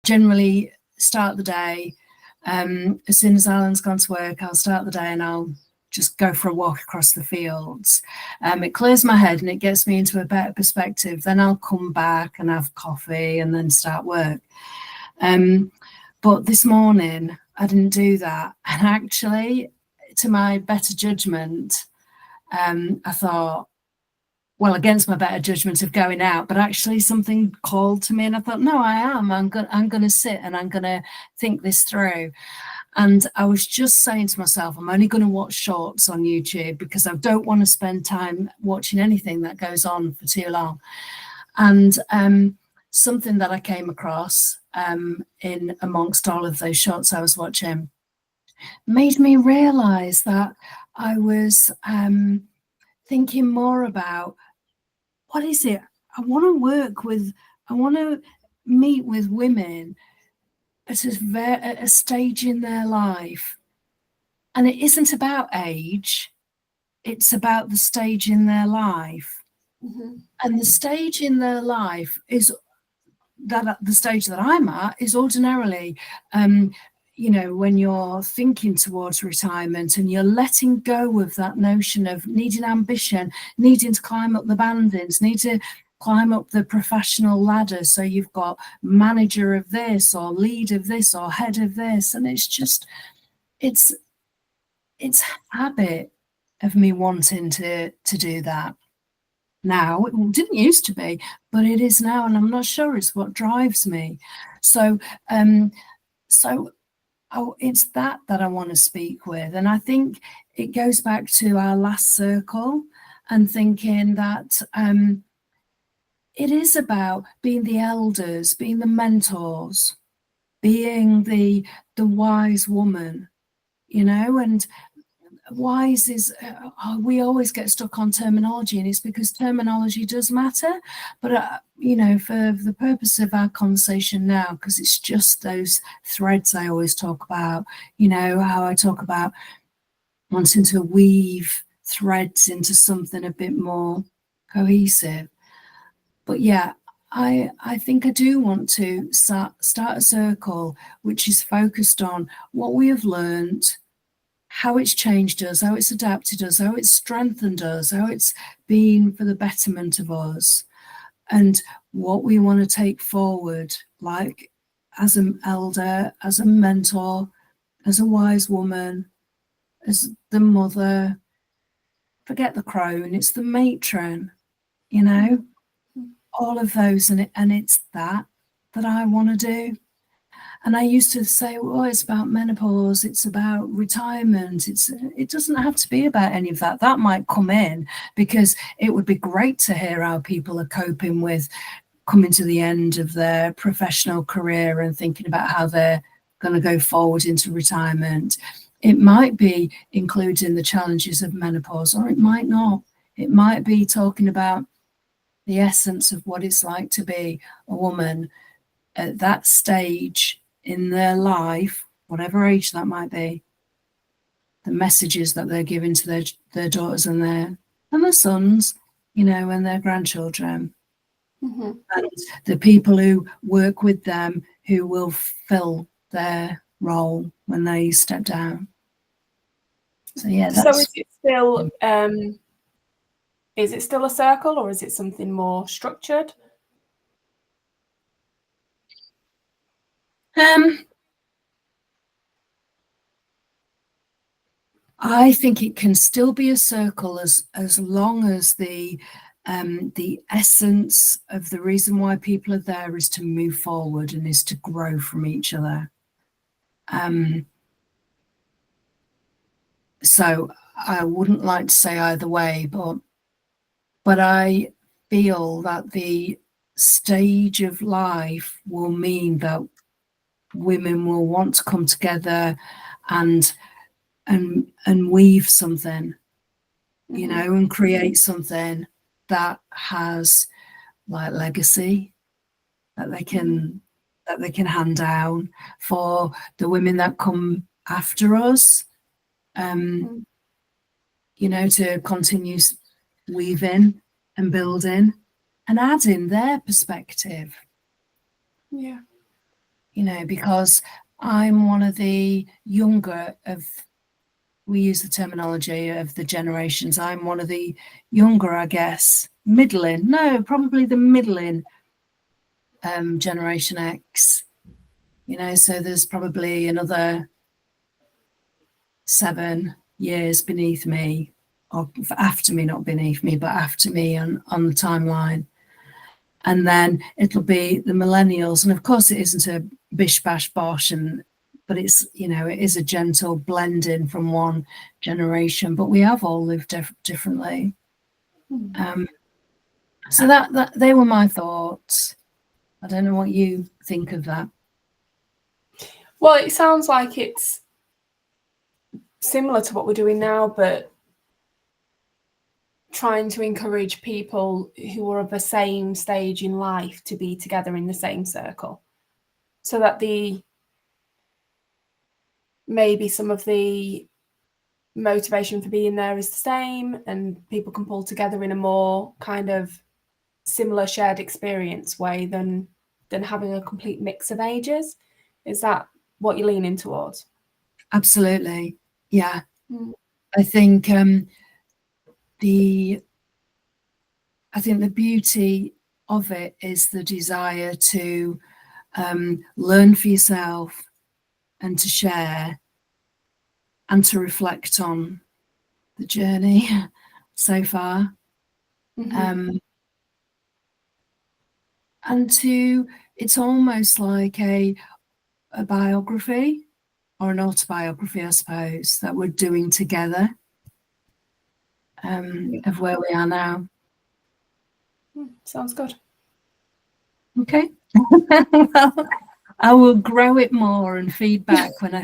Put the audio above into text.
generally start the day, as soon as Alan's gone to work, I'll start the day and I'll just go for a walk across the fields. It clears my head and it gets me into a better perspective. Then I'll come back and have coffee and then start work. But this morning I didn't do that, and actually, to my better judgment, I thought, well, against my better judgment of going out, but actually something called to me, and I thought, no, I'm going to sit and I'm going to think this through. And I was just saying to myself, I'm only going to watch shorts on YouTube because I don't want to spend time watching anything that goes on for too long. And something that I came across in amongst all of those shorts I was watching made me realize that I was thinking more about, what is it? I want to meet with women at a stage in their life. And it isn't about age, it's about the stage in their life. Mm-hmm. And the stage in their life is that the stage that I'm at is ordinarily, when you're thinking towards retirement and you're letting go of that notion of needing ambition, needing to climb up the bandings, need to climb up the professional ladder. So you've got manager of this or lead of this or head of this. And it's just, it's habit of me wanting to do that. Now, it didn't used to be, but it is now. And I'm not sure it's what drives me. So it's that I want to speak with. And I think it goes back to our last circle and thinking that it is about being the elders, being the mentors, being the wise woman, and wise is, we always get stuck on terminology, and it's because terminology does matter. But, for the purpose of our conversation now, because it's just those threads I always talk about, how I talk about wanting to weave threads into something a bit more cohesive. But yeah, I think I do want to start a circle which is focused on what we have learned, how it's changed us, how it's adapted us, how it's strengthened us, how it's been for the betterment of us, and what we want to take forward, like as an elder, as a mentor, as a wise woman, as the mother. Forget the crone, it's the matron, all of those, and it's that I want to do. And I used to say, well, it's about menopause, it's about retirement, it doesn't have to be about any of that. That might come in, because it would be great to hear how people are coping with coming to the end of their professional career and thinking about how they're going to go forward into retirement. It might be including the challenges of menopause, or it might not. It might be talking about the essence of what it's like to be a woman at that stage in their life, whatever age that might be, the messages that they're giving to their daughters and their sons, and their grandchildren. Mm-hmm. And the people who work with them who will fill their role when they step down. So yeah, so is it still a circle, or is it something more structured? I think it can still be a circle as long as the essence of the reason why people are there is to move forward and is to grow from each other. So I wouldn't like to say either way, but I feel that the stage of life will mean that women will want to come together and weave something, and create something that has like legacy that they can hand down for the women that come after us, to continue weaving and building and adding their perspective. Yeah. because I'm one of the younger of, we use the terminology of the generations. I'm one of the younger, I guess, probably the middling Generation X, so there's probably another 7 years beneath me, or after me, not beneath me, but after me on the timeline. And then it'll be the millennials. And of course it isn't a bish bash bosh, but it's, it is a gentle blending from one generation, but we have all lived differently. So that they were my thoughts. I don't know what you think of that. Well, it sounds like it's similar to what we're doing now, but trying to encourage people who are of the same stage in life to be together in the same circle, so that maybe some of the motivation for being there is the same, and people can pull together in a more kind of similar shared experience way than having a complete mix of ages. Is that what you're leaning towards? Absolutely, yeah. I think the beauty of it is the desire to learn for yourself and to share and to reflect on the journey so far. And it's almost like a biography or an autobiography, I suppose, that we're doing together, of where we are now. Sounds good. Okay. Well, I will grow it more and feedback when I